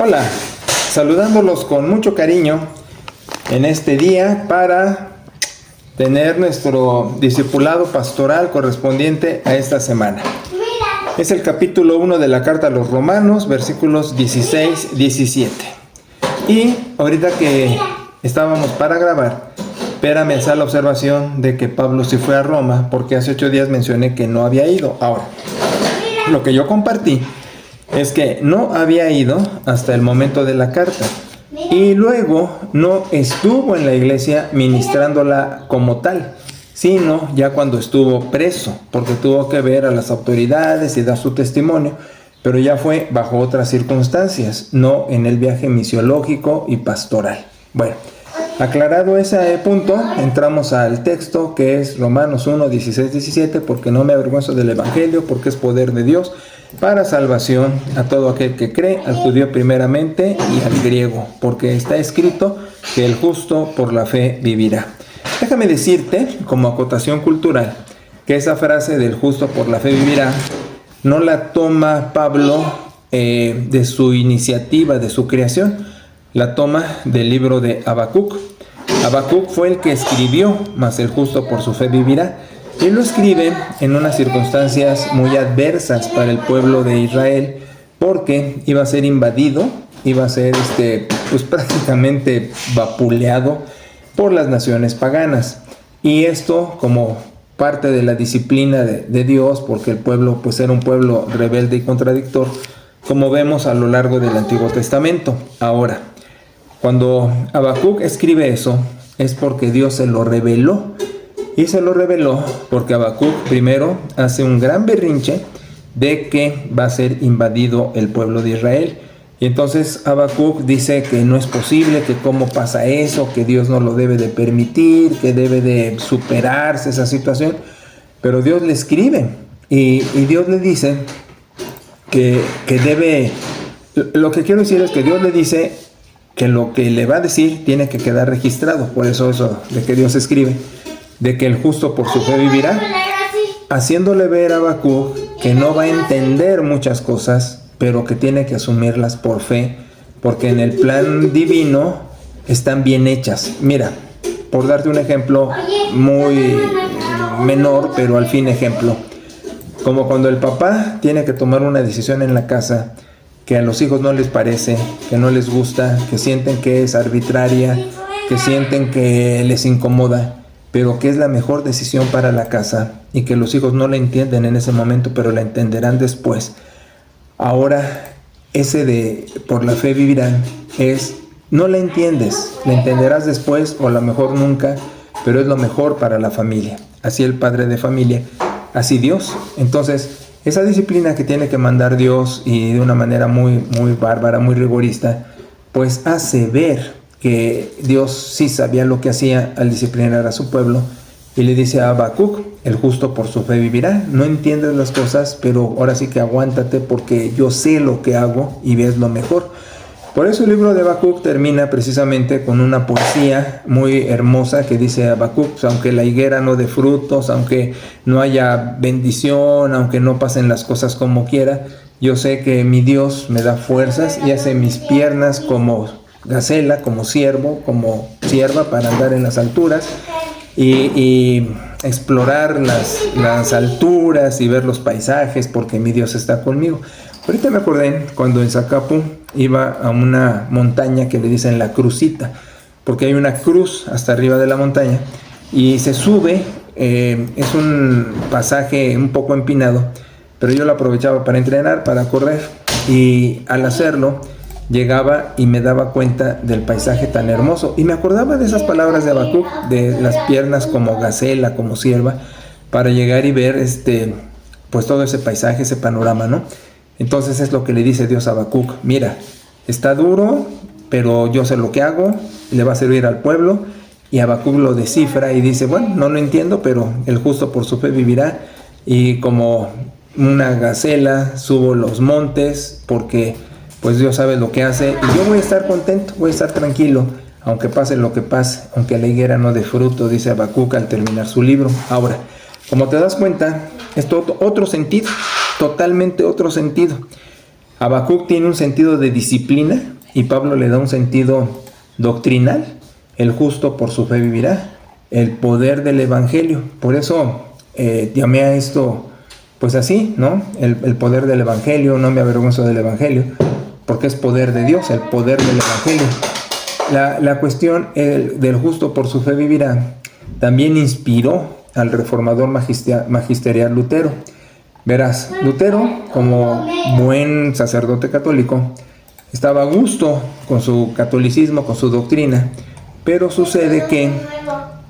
Hola, saludándolos con mucho cariño en este día para tener nuestro discipulado pastoral correspondiente a esta semana. Es el capítulo 1 de la carta a los Romanos, versículos 16-17. Y ahorita que estábamos para grabar, espérame hacer la observación de que Pablo sí fue a Roma, porque hace 8 días mencioné que no había ido. Ahora, lo que yo compartí es que no había ido hasta el momento de la carta y luego no estuvo en la iglesia ministrándola como tal, sino ya cuando estuvo preso, porque tuvo que ver a las autoridades y dar su testimonio, pero ya fue bajo otras circunstancias, no en el viaje misiológico y pastoral. Bueno, aclarado ese punto, entramos al texto que es Romanos 1, 16-17, porque no me avergüenzo del Evangelio, porque es poder de Dios para salvación a todo aquel que cree, al judío primeramente y al griego, porque está escrito que el justo por la fe vivirá. Déjame decirte, como acotación cultural, que esa frase del justo por la fe vivirá no la toma Pablo de su iniciativa, de su creación, la toma del libro de Habacuc. Habacuc fue el que escribió, mas el justo por su fe vivirá. Él lo escribe en unas circunstancias muy adversas para el pueblo de Israel, porque iba a ser invadido, iba a ser pues prácticamente vapuleado por las naciones paganas. Y esto como parte de la disciplina de Dios, porque el pueblo pues era un pueblo rebelde y contradictor, como vemos a lo largo del Antiguo Testamento. Ahora, cuando Habacuc escribe eso, es porque Dios se lo reveló. Y se lo reveló porque Habacuc primero hace un gran berrinche de que va a ser invadido el pueblo de Israel. Y entonces Habacuc dice que no es posible, que cómo pasa eso, que Dios no lo debe de permitir, que debe de superarse esa situación. Pero Dios le escribe y Dios le dice que debe... Lo que quiero decir es que Dios le dice que lo que le va a decir tiene que quedar registrado. Por eso de que Dios escribe, de que el justo por su fe vivirá, haciéndole ver a Habacuc que no va a entender muchas cosas, pero que tiene que asumirlas por fe, porque en el plan divino están bien hechas. Mira, por darte un ejemplo muy menor, pero al fin ejemplo, como cuando el papá tiene que tomar una decisión en la casa que a los hijos no les parece, que no les gusta, que sienten que es arbitraria, que sienten que les incomoda, pero que es la mejor decisión para la casa y que los hijos no la entienden en ese momento, pero la entenderán después. Ahora, ese de por la fe vivirán es, no la entiendes, la entenderás después o a lo mejor nunca, pero es lo mejor para la familia. Así el padre de familia, así Dios. Entonces, esa disciplina que tiene que mandar Dios y de una manera muy bárbara, muy rigorista, pues hace ver que Dios sí sabía lo que hacía al disciplinar a su pueblo, y le dice a Habacuc, el justo por su fe vivirá. No entiendes las cosas, pero ahora sí que aguántate, porque yo sé lo que hago y ves lo mejor. Por eso el libro de Habacuc termina precisamente con una poesía muy hermosa que dice Habacuc: aunque la higuera no dé frutos, aunque no haya bendición, aunque no pasen las cosas como quiera, yo sé que mi Dios me da fuerzas y hace mis piernas como gacela, como ciervo, como cierva para andar en las alturas y explorar las alturas y ver los paisajes, porque mi Dios está conmigo. Ahorita me acordé cuando en Zacapu iba a una montaña que le dicen la Crucita, porque hay una cruz hasta arriba de la montaña y se sube, es un pasaje un poco empinado, pero yo lo aprovechaba para entrenar, para correr, y al hacerlo llegaba y me daba cuenta del paisaje tan hermoso y me acordaba de esas palabras de Habacuc, de las piernas como gacela, como cierva, para llegar y ver pues todo ese paisaje, ese panorama, ¿no? Entonces es lo que le dice Dios a Habacuc: mira, está duro, pero yo sé lo que hago, le va a servir al pueblo. Y Habacuc lo descifra y dice: bueno, no lo entiendo, pero el justo por su fe vivirá, y como una gacela subo los montes, porque pues Dios sabe lo que hace, y yo voy a estar contento, voy a estar tranquilo, aunque pase lo que pase, aunque la higuera no dé fruto, dice Habacuc al terminar su libro. Ahora, como te das cuenta, esto otro sentido, totalmente otro sentido. Habacuc tiene un sentido de disciplina y Pablo le da un sentido doctrinal. El justo por su fe vivirá. El poder del evangelio. Por eso llamé a esto pues así, ¿no? El poder del evangelio, no me avergüenzo del evangelio, porque es poder de Dios, el poder del evangelio. La cuestión del justo por su fe vivirá también inspiró al reformador magisterial Lutero. Verás, Lutero, como buen sacerdote católico, estaba a gusto con su catolicismo, con su doctrina, pero sucede que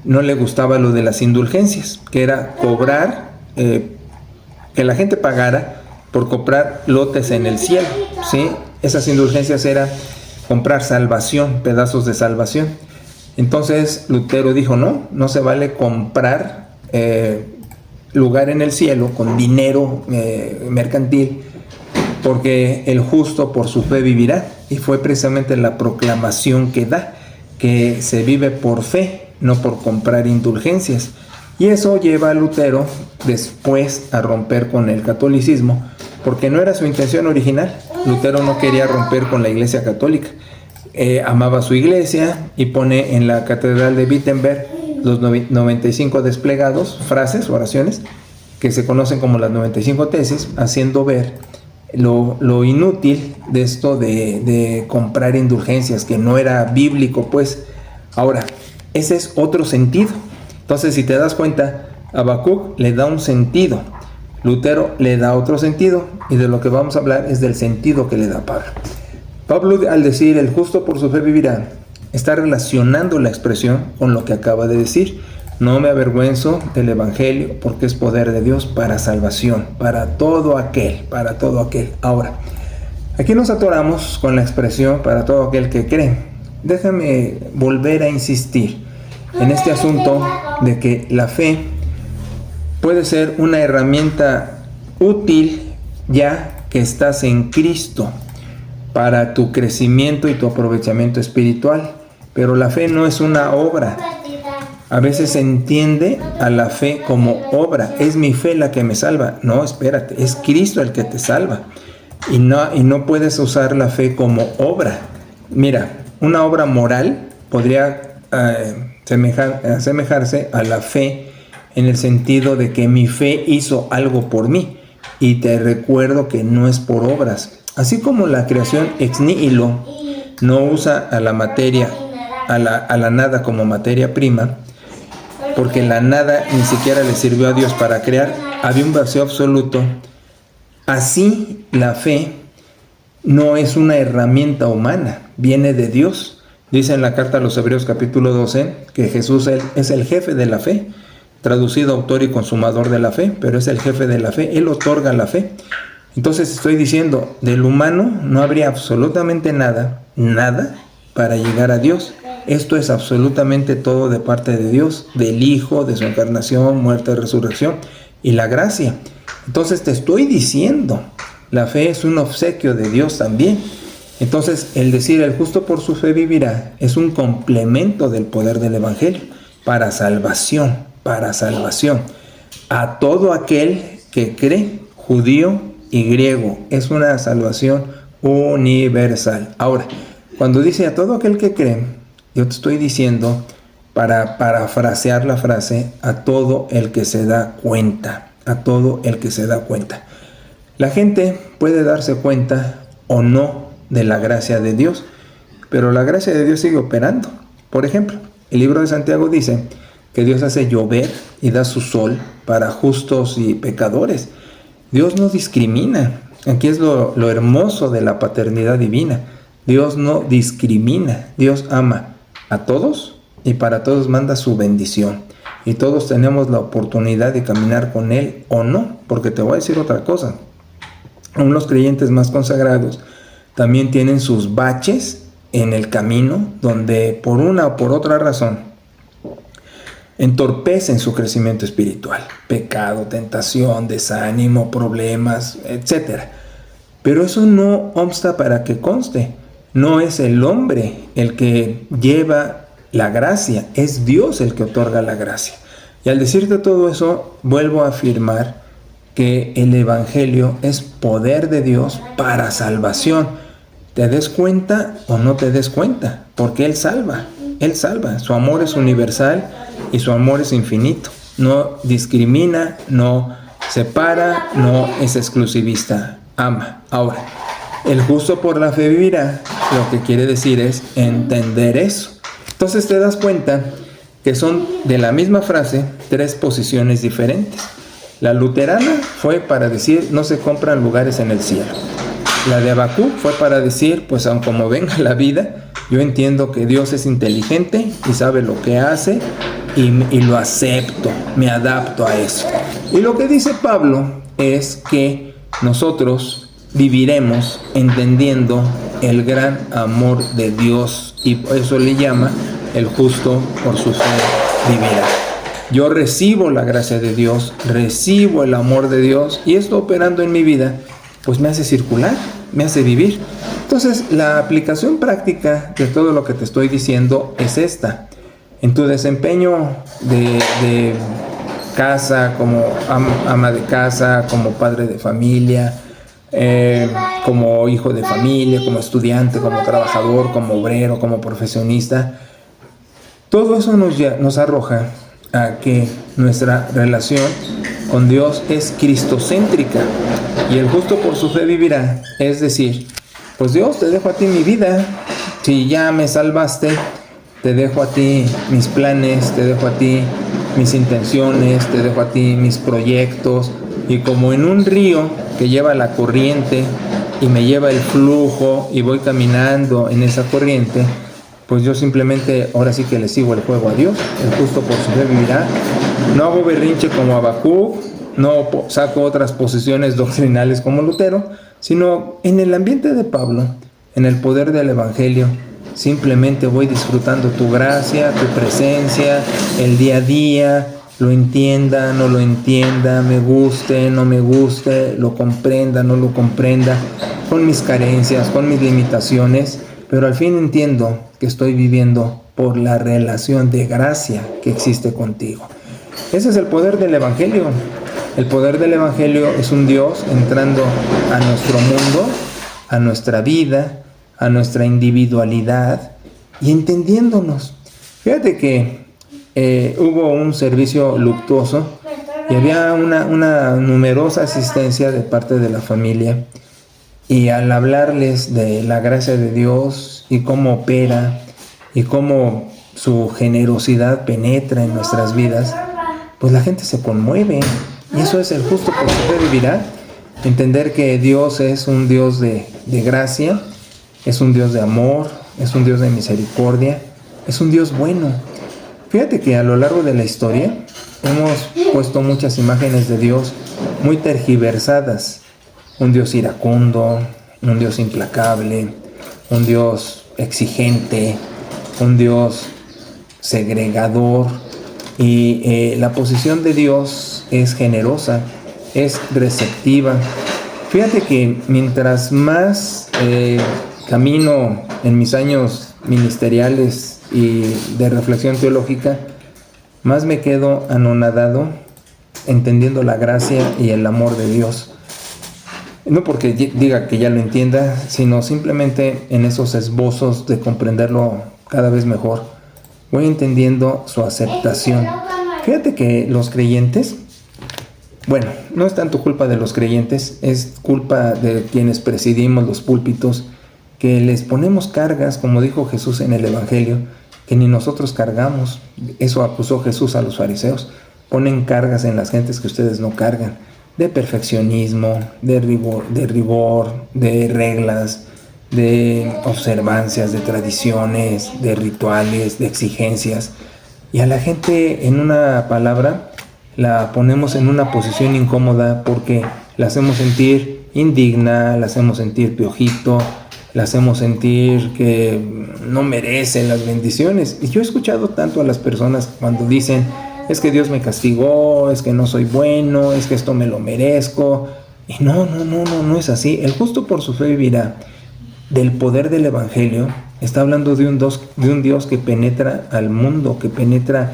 no le gustaba lo de las indulgencias, que era cobrar, que la gente pagara por comprar lotes en el cielo, ¿sí? Esas indulgencias eran comprar salvación, pedazos de salvación. Entonces Lutero dijo, no se vale comprar lugar en el cielo con dinero mercantil, porque el justo por su fe vivirá. Y fue precisamente la proclamación que da, que se vive por fe, no por comprar indulgencias. Y eso lleva a Lutero después a romper con el catolicismo, porque no era su intención original. Lutero no quería romper con la Iglesia Católica. Amaba su iglesia y pone en la Catedral de Wittenberg los 95 desplegados, frases, oraciones, que se conocen como las 95 tesis, haciendo ver lo inútil de esto de comprar indulgencias, que no era bíblico, pues. Ahora, ese es otro sentido. Entonces, si te das cuenta, Habacuc le da un sentido, Lutero le da otro sentido, y de lo que vamos a hablar es del sentido que le da Pablo. Pablo, al decir el justo por su fe vivirá, está relacionando la expresión con lo que acaba de decir. No me avergüenzo del evangelio, porque es poder de Dios para salvación, para todo aquel. Ahora, aquí nos atoramos con la expresión para todo aquel que cree. Déjame volver a insistir en este asunto de que la fe puede ser una herramienta útil ya que estás en Cristo para tu crecimiento y tu aprovechamiento espiritual, pero la fe no es una obra. A veces se entiende a la fe como obra. Es mi fe la que me salva. No, espérate, es Cristo el que te salva. Y no puedes usar la fe como obra. Mira, una obra moral podría asemejarse a la fe en el sentido de que mi fe hizo algo por mí. Y te recuerdo que no es por obras. Así como la creación ex nihilo no usa a la materia, a la nada como materia prima, porque la nada ni siquiera le sirvió a Dios para crear, había un vacío absoluto. Así la fe no es una herramienta humana, viene de Dios. Dice en la carta a los Hebreos capítulo 12 que Jesús es el jefe de la fe, traducido autor y consumador de la fe, pero es el jefe de la fe, Él otorga la fe. Entonces estoy diciendo, del humano no habría absolutamente nada para llegar a Dios. Esto es absolutamente todo de parte de Dios, del Hijo, de su encarnación, muerte, resurrección y la gracia. Entonces te estoy diciendo, la fe es un obsequio de Dios también. Entonces el decir el justo por su fe vivirá es un complemento del poder del evangelio para salvación, a todo aquel que cree, judío y griego. Es una salvación universal. Ahora, cuando dice a todo aquel que cree, yo te estoy diciendo, para parafrasear la frase, a todo el que se da cuenta, La gente puede darse cuenta o no de la gracia de Dios, pero la gracia de Dios sigue operando. Por ejemplo, el libro de Santiago dice que Dios hace llover y da su sol para justos y pecadores. Dios no discrimina. Aquí es lo hermoso de la paternidad divina. Dios no discrimina. Dios ama a todos y para todos manda su bendición. Y todos tenemos la oportunidad de caminar con Él o no. Porque te voy a decir otra cosa. Aún los creyentes más consagrados también tienen sus baches en el camino, donde por una o por otra razón entorpecen su crecimiento espiritual. Pecado, tentación, desánimo, problemas, etc. Pero eso no obsta para que conste. No es el hombre el que lleva la gracia, es Dios el que otorga la gracia. Y al decirte todo eso, vuelvo a afirmar que el Evangelio es poder de Dios para salvación. Te des cuenta o no te des cuenta, porque Él salva. Él salva. Su amor es universal y su amor es infinito. No discrimina, no separa, no es exclusivista. Ama. Ahora, el justo por la fe vivirá, lo que quiere decir es entender eso. Entonces te das cuenta que son de la misma frase tres posiciones diferentes. La luterana fue para decir no se compran lugares en el cielo. La de Habacuc fue para decir pues aun como venga la vida, yo entiendo que Dios es inteligente y sabe lo que hace y lo acepto, me adapto a eso. Y lo que dice Pablo es que nosotros viviremos entendiendo el gran amor de Dios y por eso le llama el justo por su fe vivirá. Yo recibo la gracia de Dios, recibo el amor de Dios y esto operando en mi vida pues me hace circular, me hace vivir. Entonces la aplicación práctica de todo lo que te estoy diciendo es esta. En tu desempeño de casa, como ama de casa, como padre de familia, como hijo de familia, como estudiante, como trabajador, como obrero, como profesionista, todo eso nos arroja a que nuestra relación con Dios es cristocéntrica y el justo por su fe vivirá, es decir, pues Dios, te dejo a ti mi vida, si ya me salvaste, te dejo a ti mis planes, te dejo a ti mis intenciones, te dejo a ti mis proyectos y como en un río que lleva la corriente y me lleva el flujo y voy caminando en esa corriente, pues yo simplemente ahora sí que le sigo el juego a Dios, el justo por su fe vivirá. No hago berrinche como Habacuc, no saco otras posiciones doctrinales como Lutero, sino en el ambiente de Pablo, en el poder del Evangelio, simplemente voy disfrutando tu gracia, tu presencia, el día a día, lo entienda, no lo entienda, me guste, no me guste, lo comprenda, no lo comprenda, con mis carencias, con mis limitaciones, pero al fin entiendo que estoy viviendo por la relación de gracia que existe contigo. Ese es el poder del Evangelio. El poder del Evangelio es un Dios entrando a nuestro mundo, a nuestra vida, a nuestra individualidad y entendiéndonos. Fíjate que hubo un servicio luctuoso y había una numerosa asistencia de parte de la familia. Y al hablarles de la gracia de Dios y cómo opera y cómo su generosidad penetra en nuestras vidas, pues la gente se conmueve. Y eso es el justo por su fe vivirá. Entender que Dios es un Dios de gracia, es un Dios de amor, es un Dios de misericordia, es un Dios bueno. Fíjate que a lo largo de la historia hemos puesto muchas imágenes de Dios muy tergiversadas. Un Dios iracundo, un Dios implacable, un Dios exigente, un Dios segregador. Y la posición de Dios es generosa, es receptiva. Fíjate que mientras más camino en mis años ministeriales y de reflexión teológica, más me quedo anonadado entendiendo la gracia y el amor de Dios. No porque diga que ya lo entienda, sino simplemente en esos esbozos de comprenderlo cada vez mejor, voy entendiendo su aceptación. Fíjate que los creyentes, bueno, no es tanto culpa de los creyentes, es culpa de quienes presidimos los púlpitos, que les ponemos cargas, como dijo Jesús en el Evangelio, que ni nosotros cargamos. Eso acusó Jesús a los fariseos. Ponen cargas en las gentes que ustedes no cargan. De perfeccionismo, de rigor, de reglas, de observancias, de tradiciones, de rituales, de exigencias. Y a la gente, en una palabra, la ponemos en una posición incómoda porque la hacemos sentir indigna, la hacemos sentir piojito, la hacemos sentir que no merece las bendiciones. Y yo he escuchado tanto a las personas cuando dicen: es que Dios me castigó, es que no soy bueno, es que esto me lo merezco. Y no es así. El justo por su fe vivirá. Del poder del Evangelio está hablando de un Dios que penetra al mundo, que penetra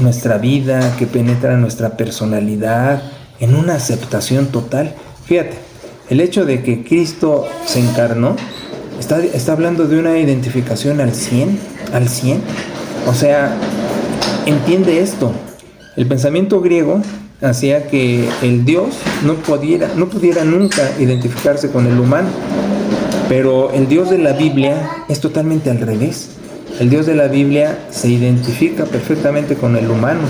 nuestra vida, que penetra nuestra personalidad, en una aceptación total. Fíjate, el hecho de que Cristo se encarnó está hablando de una identificación al 100. O sea, entiende esto. El pensamiento griego hacía que el Dios no pudiera nunca identificarse con el humano. Pero el Dios de la Biblia es totalmente al revés. El Dios de la Biblia se identifica perfectamente con el humano.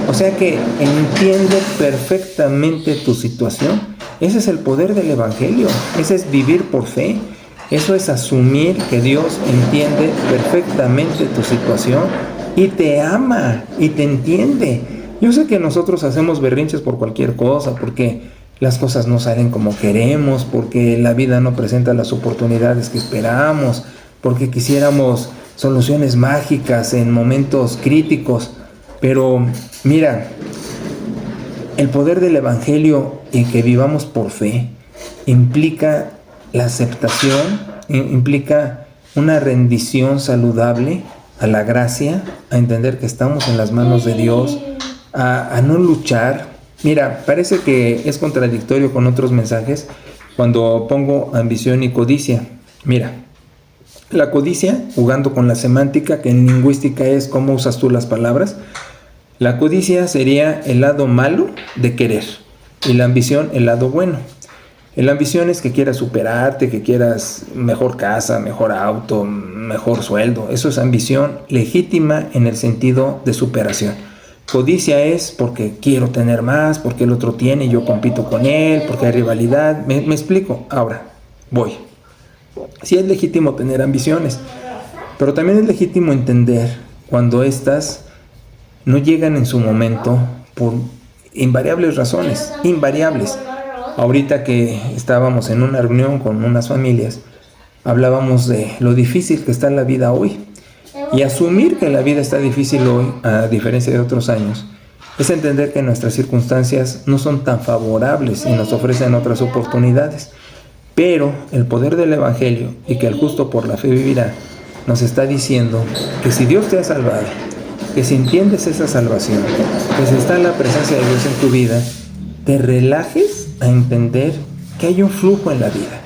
O sea que entiende perfectamente tu situación. Ese es el poder del Evangelio. Ese es vivir por fe. Eso es asumir que Dios entiende perfectamente tu situación y te ama y te entiende. Yo sé que nosotros hacemos berrinches por cualquier cosa, porque las cosas no salen como queremos, porque la vida no presenta las oportunidades que esperamos, porque quisiéramos soluciones mágicas en momentos críticos. Pero mira, el poder del Evangelio y que vivamos por fe implica la aceptación, implica una rendición saludable a la gracia, a entender que estamos en las manos de Dios, a no luchar. Mira, parece que es contradictorio con otros mensajes cuando pongo ambición y codicia. Mira, la codicia, jugando con la semántica, que en lingüística es cómo usas tú las palabras, la codicia sería el lado malo de querer y la ambición el lado bueno. La ambición es que quieras superarte, que quieras mejor casa, mejor auto, mejor sueldo. Eso es ambición legítima en el sentido de superación. Codicia es porque quiero tener más, porque el otro tiene y yo compito con él, porque hay rivalidad. ¿Me explico? Ahora, voy. Sí es legítimo tener ambiciones, pero también es legítimo entender cuando éstas no llegan en su momento por invariables razones, invariables. Ahorita que estábamos en una reunión con unas familias, hablábamos de lo difícil que está la vida hoy. Y asumir que la vida está difícil hoy, a diferencia de otros años, es entender que nuestras circunstancias no son tan favorables y nos ofrecen otras oportunidades. Pero el poder del Evangelio y que el justo por la fe vivirá, nos está diciendo que si Dios te ha salvado, que si entiendes esa salvación, que si está la presencia de Dios en tu vida, te relajes a entender que hay un flujo en la vida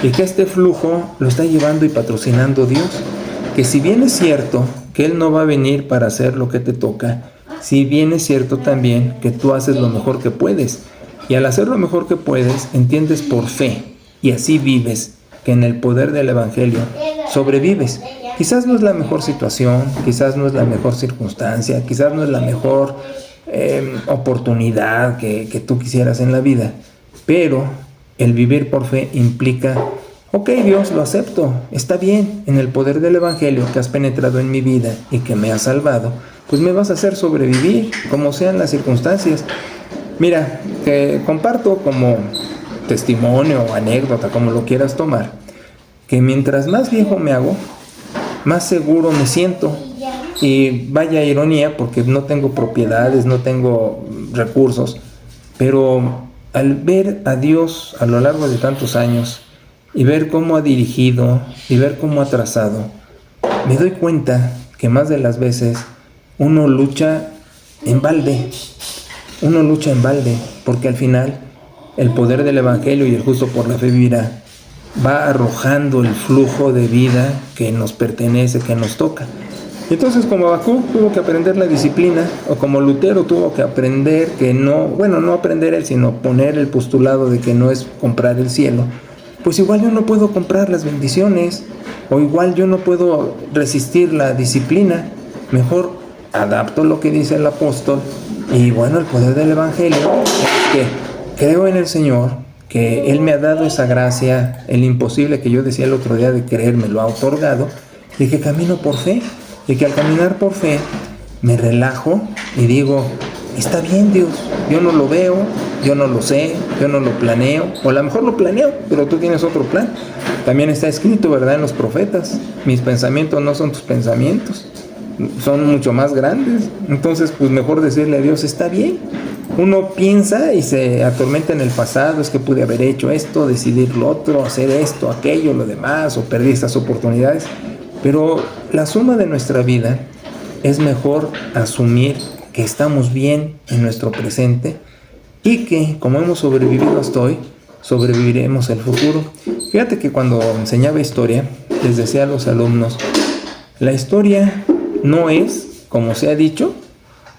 y que este flujo lo está llevando y patrocinando Dios. Que si bien es cierto que Él no va a venir para hacer lo que te toca, si bien es cierto también que tú haces lo mejor que puedes, y al hacer lo mejor que puedes, entiendes por fe, y así vives, que en el poder del Evangelio sobrevives. Quizás no es la mejor situación, quizás no es la mejor circunstancia, quizás no es la mejor oportunidad que tú quisieras en la vida, pero el vivir por fe implica: ok, Dios, lo acepto, está bien, en el poder del Evangelio que has penetrado en mi vida y que me has salvado, pues me vas a hacer sobrevivir, como sean las circunstancias. Mira, te comparto como testimonio o anécdota, como lo quieras tomar, que mientras más viejo me hago, más seguro me siento. Y vaya ironía, porque no tengo propiedades, no tengo recursos, pero al ver a Dios a lo largo de tantos años, y ver cómo ha dirigido, y ver cómo ha trazado, me doy cuenta que más de las veces uno lucha en balde. Uno lucha en balde, porque al final el poder del Evangelio y el justo por la fe vivirá va arrojando el flujo de vida que nos pertenece, que nos toca. Entonces, como Habacuc tuvo que aprender la disciplina, o como Lutero tuvo que aprender que no aprender él, sino poner el postulado de que no es comprar el cielo, pues igual yo no puedo comprar las bendiciones, o igual yo no puedo resistir la disciplina. Mejor adapto lo que dice el apóstol, y bueno, el poder del Evangelio es que creo en el Señor, que Él me ha dado esa gracia, el imposible que yo decía el otro día de creer me lo ha otorgado, y que camino por fe, y que al caminar por fe me relajo y digo: está bien, Dios, yo no lo veo, yo no lo sé, yo no lo planeo, o a lo mejor lo planeo, pero tú tienes otro plan. También está escrito, ¿verdad?, en los profetas: mis pensamientos no son tus pensamientos, son mucho más grandes. Entonces, pues mejor decirle a Dios: está bien. Uno piensa y se atormenta en el pasado: es que pude haber hecho esto, decidir lo otro, hacer esto, aquello, lo demás, o perdí estas oportunidades. Pero la suma de nuestra vida es mejor asumir que estamos bien en nuestro presente, y que, como hemos sobrevivido hasta hoy, sobreviviremos el futuro. Fíjate que cuando enseñaba historia, les decía a los alumnos, la historia no es, como se ha dicho,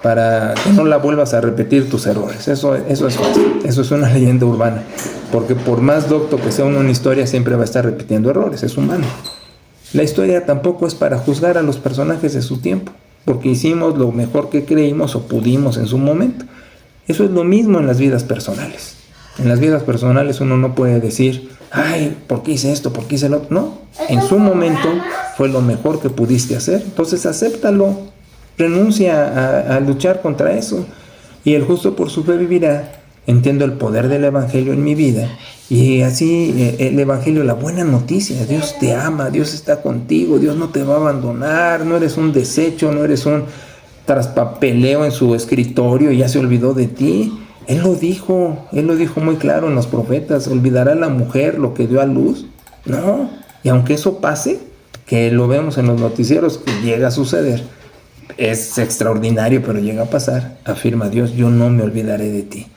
para que no la vuelvas a repetir tus errores. Eso es falso. Eso es una leyenda urbana. Porque por más docto que sea uno en historia, siempre va a estar repitiendo errores. Es humano. La historia tampoco es para juzgar a los personajes de su tiempo, porque hicimos lo mejor que creímos o pudimos en su momento. Eso es lo mismo en las vidas personales. En las vidas personales uno no puede decir, ay, ¿por qué hice esto? ¿Por qué hice lo otro? No, en su momento fue lo mejor que pudiste hacer. Entonces acéptalo. Renuncia a luchar contra eso. Y el justo por su fe vivirá. Entiendo el poder del Evangelio en mi vida. Y así el Evangelio, la buena noticia. Dios te ama, Dios está contigo, Dios no te va a abandonar. No eres un desecho, no eres un traspapeleo en su escritorio y ya se olvidó de ti. Él lo dijo muy claro en los profetas. ¿Olvidará la mujer lo que dio a luz? No. Y aunque eso pase, que lo vemos en los noticieros, que llega a suceder, es extraordinario, pero llega a pasar, afirma Dios, yo no me olvidaré de ti.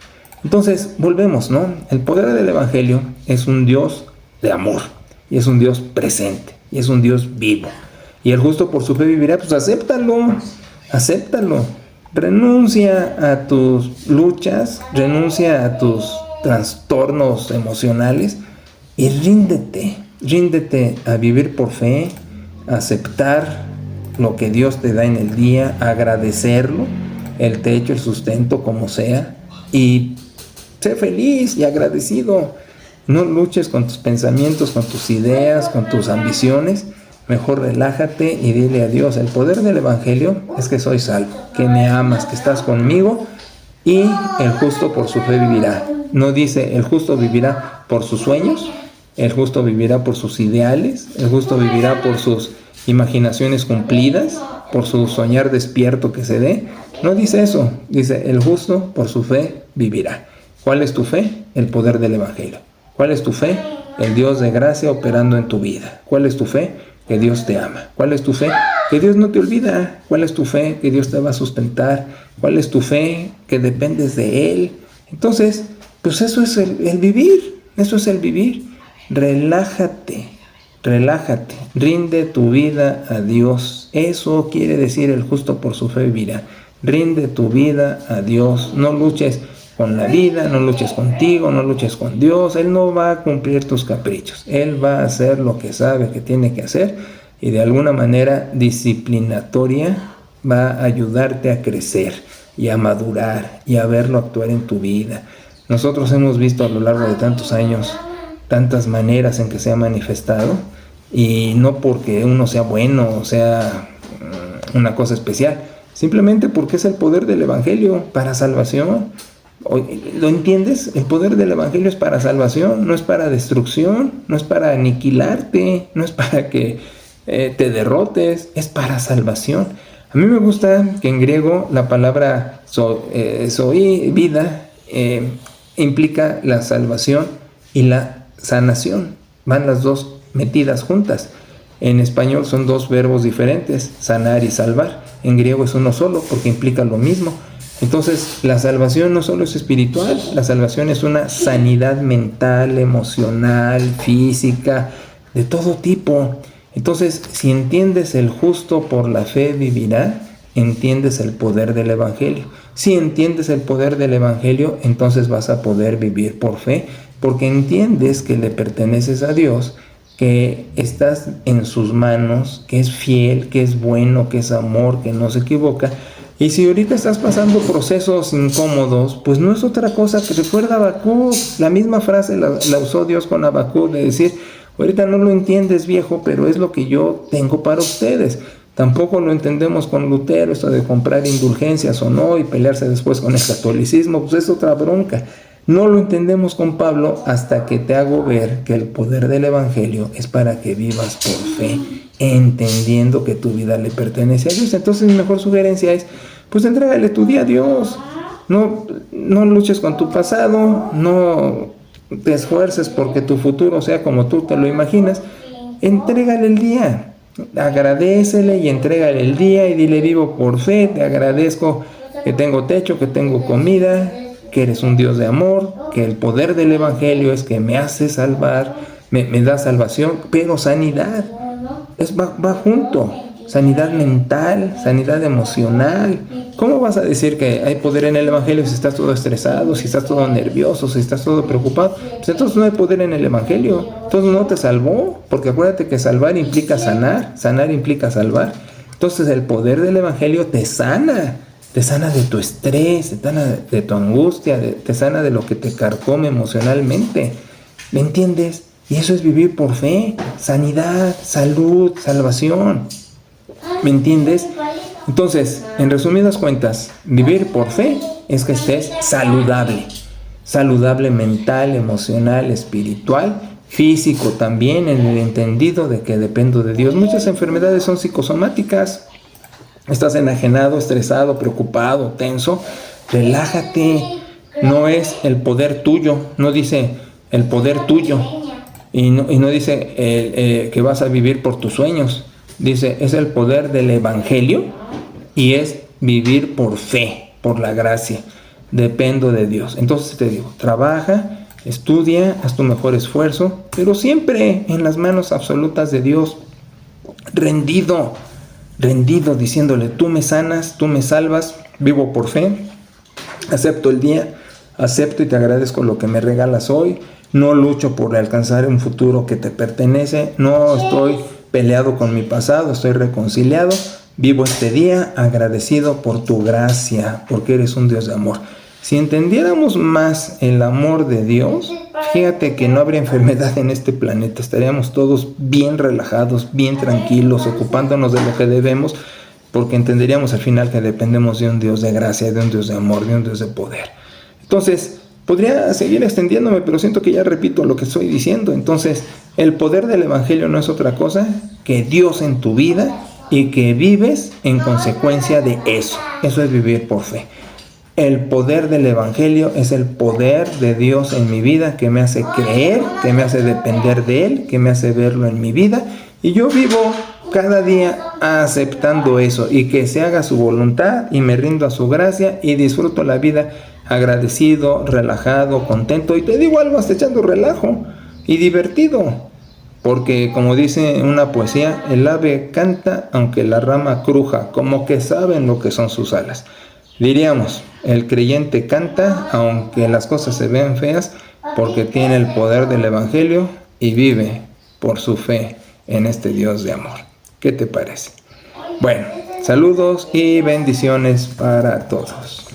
Entonces, volvemos, ¿no? El poder del Evangelio es un Dios de amor, y es un Dios presente, y es un Dios vivo. Y el justo por su fe vivirá, pues acéptalo. Renuncia a tus luchas, renuncia a tus trastornos emocionales, y ríndete a vivir por fe, a aceptar lo que Dios te da en el día, agradecerlo, el techo, el sustento, como sea, y sé feliz y agradecido. No luches con tus pensamientos, con tus ideas, con tus ambiciones. Mejor relájate y dile a Dios, el poder del Evangelio es que soy salvo, que me amas, que estás conmigo, y el justo por su fe vivirá. No dice el justo vivirá por sus sueños, el justo vivirá por sus ideales, el justo vivirá por sus imaginaciones cumplidas, por su soñar despierto que se dé. No dice eso, dice el justo por su fe vivirá. ¿Cuál es tu fe? El poder del Evangelio. ¿Cuál es tu fe? El Dios de gracia operando en tu vida. ¿Cuál es tu fe? Que Dios te ama. ¿Cuál es tu fe? Que Dios no te olvida. ¿Cuál es tu fe? Que Dios te va a sustentar. ¿Cuál es tu fe? Que dependes de Él. Entonces, pues eso es el vivir. Eso es el vivir. Relájate, rinde tu vida a Dios. Eso quiere decir el justo por su fe vivirá. Rinde tu vida a Dios. No luches con la vida, no luches contigo, no luches con Dios. Él no va a cumplir tus caprichos. Él va a hacer lo que sabe que tiene que hacer, y de alguna manera disciplinatoria va a ayudarte a crecer y a madurar y a verlo actuar en tu vida. Nosotros hemos visto a lo largo de tantos años tantas maneras en que se ha manifestado, y no porque uno sea bueno o sea una cosa especial, simplemente porque es el poder del Evangelio para salvación. ¿Lo entiendes? El poder del Evangelio es para salvación, no es para destrucción, no es para aniquilarte, no es para que te derrotes, es para salvación. A mí me gusta que en griego la palabra zoe, vida, implica la salvación y la sanación. Van las dos metidas juntas. En español son dos verbos diferentes, sanar y salvar. En griego es uno solo porque implica lo mismo. Entonces, la salvación no solo es espiritual, la salvación es una sanidad mental, emocional, física, de todo tipo. Entonces, si entiendes el justo por la fe vivirá, entiendes el poder del Evangelio. Si entiendes el poder del Evangelio, entonces vas a poder vivir por fe, porque entiendes que le perteneces a Dios, que estás en sus manos, que es fiel, que es bueno, que es amor, que no se equivoca. Y si ahorita estás pasando procesos incómodos, pues no es otra cosa que recuerda a Habacuc. La misma frase la usó Dios con Habacuc, de decir, ahorita no lo entiendes, viejo, pero es lo que yo tengo para ustedes. Tampoco lo entendemos con Lutero, esto de comprar indulgencias o no y pelearse después con el catolicismo, pues es otra bronca. No lo entendemos con Pablo hasta que te hago ver que el poder del Evangelio es para que vivas por fe, entendiendo que tu vida le pertenece a Dios. Entonces mi mejor sugerencia es, pues entrégale tu día a Dios. No luches con tu pasado, no te esfuerces porque tu futuro sea como tú te lo imaginas. Entrégale el día, agradécele y entrégale el día y dile, vivo por fe, te agradezco que tengo techo, que tengo comida, que eres un Dios de amor, que el poder del Evangelio es que me hace salvar, me da salvación, pero sanidad, va junto. Sanidad mental, sanidad emocional. ¿Cómo vas a decir que hay poder en el Evangelio si estás todo estresado, si estás todo nervioso, si estás todo preocupado? Pues entonces no hay poder en el Evangelio. Entonces no te salvó, porque acuérdate que salvar implica sanar, sanar implica salvar. Entonces el poder del Evangelio te sana de tu estrés, te sana de tu angustia, te sana de lo que te carcome emocionalmente. ¿Me entiendes? Y eso es vivir por fe, sanidad, salud, salvación. ¿Me entiendes? Entonces, en resumidas cuentas, vivir por fe es que estés saludable. Saludable mental, emocional, espiritual, físico también, en el entendido de que dependo de Dios. Muchas enfermedades son psicosomáticas. Estás enajenado, estresado, preocupado, tenso. Relájate. No es el poder tuyo. No dice el poder tuyo. Y no dice que vas a vivir por tus sueños. Dice, es el poder del Evangelio y es vivir por fe, por la gracia. Dependo de Dios. Entonces te digo, trabaja, estudia, haz tu mejor esfuerzo, pero siempre en las manos absolutas de Dios. Rendido, diciéndole, tú me sanas, tú me salvas, vivo por fe, acepto el día, acepto y te agradezco lo que me regalas hoy. No lucho por alcanzar un futuro que te pertenece, no estoy peleado con mi pasado, estoy reconciliado, vivo este día agradecido por tu gracia, porque eres un Dios de amor. Si entendiéramos más el amor de Dios, fíjate que no habría enfermedad en este planeta, estaríamos todos bien relajados, bien tranquilos, ocupándonos de lo que debemos, porque entenderíamos al final que dependemos de un Dios de gracia, de un Dios de amor, de un Dios de poder. Entonces, podría seguir extendiéndome, pero siento que ya repito lo que estoy diciendo. Entonces, el poder del Evangelio no es otra cosa que Dios en tu vida y que vives en consecuencia de eso. Eso es vivir por fe. El poder del Evangelio es el poder de Dios en mi vida que me hace creer, que me hace depender de Él, que me hace verlo en mi vida. Y yo vivo cada día aceptando eso y que se haga su voluntad y me rindo a su gracia y disfruto la vida agradecido, relajado, contento. Y te digo algo, hasta echando relajo y divertido. Porque como dice una poesía, el ave canta aunque la rama cruja, como que saben lo que son sus alas. Diríamos, el creyente canta aunque las cosas se ven feas, porque tiene el poder del Evangelio y vive por su fe en este Dios de amor. ¿Qué te parece? Bueno, saludos y bendiciones para todos.